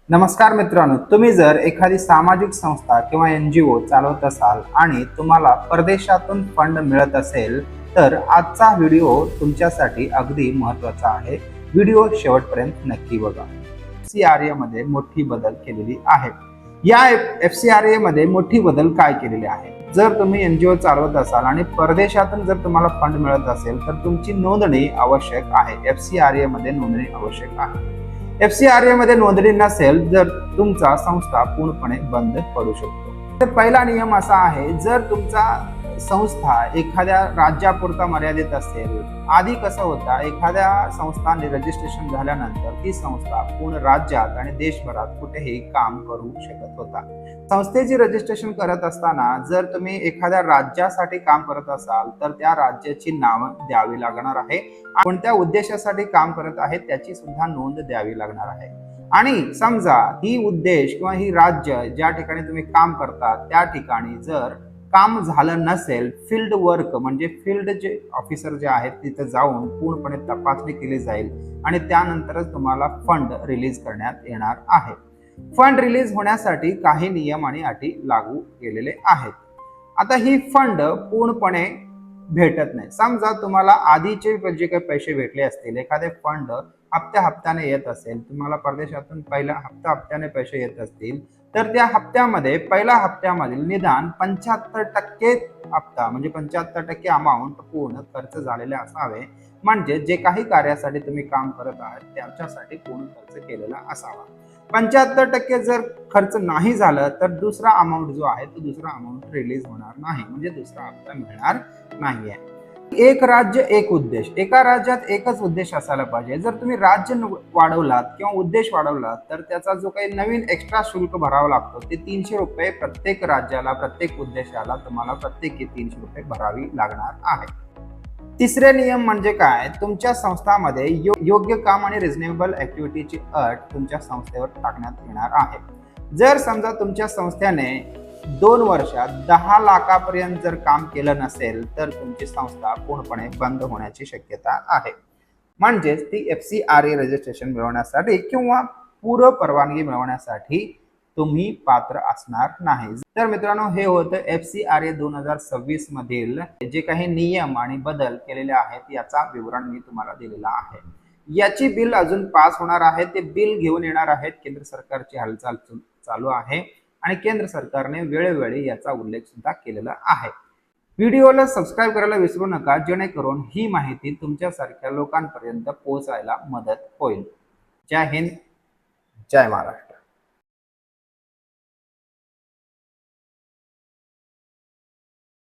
नमस्कार मित्रांनो, तुम्ही जर एखादी सामाजिक संस्था किंवा NGO चालवत असाल आणि तुम्हाला परदेशातून फंड मिळत असेल तर आजचा व्हिडिओ तुमच्यासाठी अगदी महत्त्वाचा आहे. व्हिडिओ शेवटपर्यंत नक्की बघा. FCRA मध्ये मोठी बदल केलेली आहे. या FCRA मध्ये मोठी बदल काय केलेली आहे? जर तुम्ही NGO चालवत असाल आणि परदेशातून जर तुम्हाला फंड मिळत असेल तर तुमची नोंदणी आवश्यक आहे. FCRA मध्ये नोंदणी आवश्यक आहे. FCRA मध्ये नोंदणी नसेल तर तुमचा संस्था पूर्णपणे बंद पडू शकतो. तर पहिला नियम असा आहे, जर तुमचा संस्था एखाद्या राज्यापुरता मर्यादित असेल. आधी कसं होतं, एखाद्या संस्थाने रजिस्ट्रेशन झाल्यानंतर ती संस्था पूर्ण राज्यात आणि देशभरात कुठेही काम करू शकत होता. संस्थेची रजिस्ट्रेशन करत असताना जर तुम्ही एखाद्या राज्यासाठी काम करत असाल तर त्या राज्याची नावं द्यावी लागणार आहे. कोणत्या उद्देशासाठी काम करत आहे त्याची सुद्धा नोंद द्यावी लागणार आहे. आणि समजा ही उद्देश किंवा ही राज्य ज्या ठिकाणी तुम्ही काम करता त्या ठिकाणी जर काम झालं नसेल, फील्ड वर्क म्हणजे फील्ड जे ऑफिसर जे आहेत तिथे जाऊन पूर्णपणे तपासणी केली जाईल आणि त्यानंतरच तुम्हाला फंड रिलीज करण्यात येणार आहे. फंड रिलीज होण्यासाठी काही नियम आणि अटी लागू केलेले आहेत. आता ही फंड पूर्णपणे भेटत नाही. समजा तुम्हाला आधीचे जे काही पैसे भेटले असतील, एखादे फंड हप्त्याने येत असेल, तुम्हाला परदेशातून पहिल्या हप्त्याने पैसे येत असतील तर त्या हप्त्यामध्ये पहिल्या हप्त्यामधील निदान 75% हप्ता म्हणजे 75% अमाऊंट पूर्ण खर्च झालेले असावे. म्हणजे जे काही कार्यासाठी तुम्ही काम करत आहात त्याच्यासाठी पूर्ण खर्च केलेला असावा. 75% जर खर्च नाही झालं तर दुसरा अमाऊंट जो आहे तो दुसरा अमाऊंट रिलीज होणार नाही, म्हणजे दुसरा हप्ता मिळणार नाहीये. एक राज्य एक उद्देश. एका राज्यात एकच उद्देश असायला पाहिजे. जर तुम्ही राज्य वाढवलात किंवा उद्देश वाढवलात तर त्याचा जो काही नवीन एक्स्ट्रा शुल्क भरावा लागतो ते 300 रुपये प्रत्येक राज्याला, प्रत्येक उद्देशाला तुम्हाला प्रत्येकी 300 रुपये भरावी लागणार आहे. तिसरे नियम म्हणजे काय, तुमच्या संस्थामध्ये योग्य काम आणि रिझनेबल ऍक्टिव्हिटीची अट तुमच्या संस्थेवर टाकण्यात येणार आहे. जर समजा तुमच्या संस्थेने 2 वर्षात 10 लाखापर्यंत जर काम केलं नसेल तर तुमची संस्था पूर्णपणे बंद होण्याची शक्यता आहे. म्हणजेच ती FCRA रजिस्ट्रेशन मिळवण्यासाठी किंवा पूर्व परवानगी मिळवण्यासाठी तुम्ही पात्र असणार नाही. तर मित्रांनो, हे होतं FCRA 2026 मधील जे काही नियम आणि बदल केलेले आहेत याचा विवरण मी तुम्हाला दिलेला आहे. याची बिल अजून पास होणार आहे. ते बिल घेऊन येणार आहेत. केंद्र सरकारची हालचाल चालू आहे आणि केंद्र सरकारने वेळोवेळी याचा उल्लेख सुद्धा केलेला आहे. व्हिडिओला सबस्क्राईब करायला विसरू नका, जेणेकरून ही माहिती तुमच्यासारख्या लोकांपर्यंत पोहोचायला मदत होईल. जय हिंद, जय महाराष्ट्र.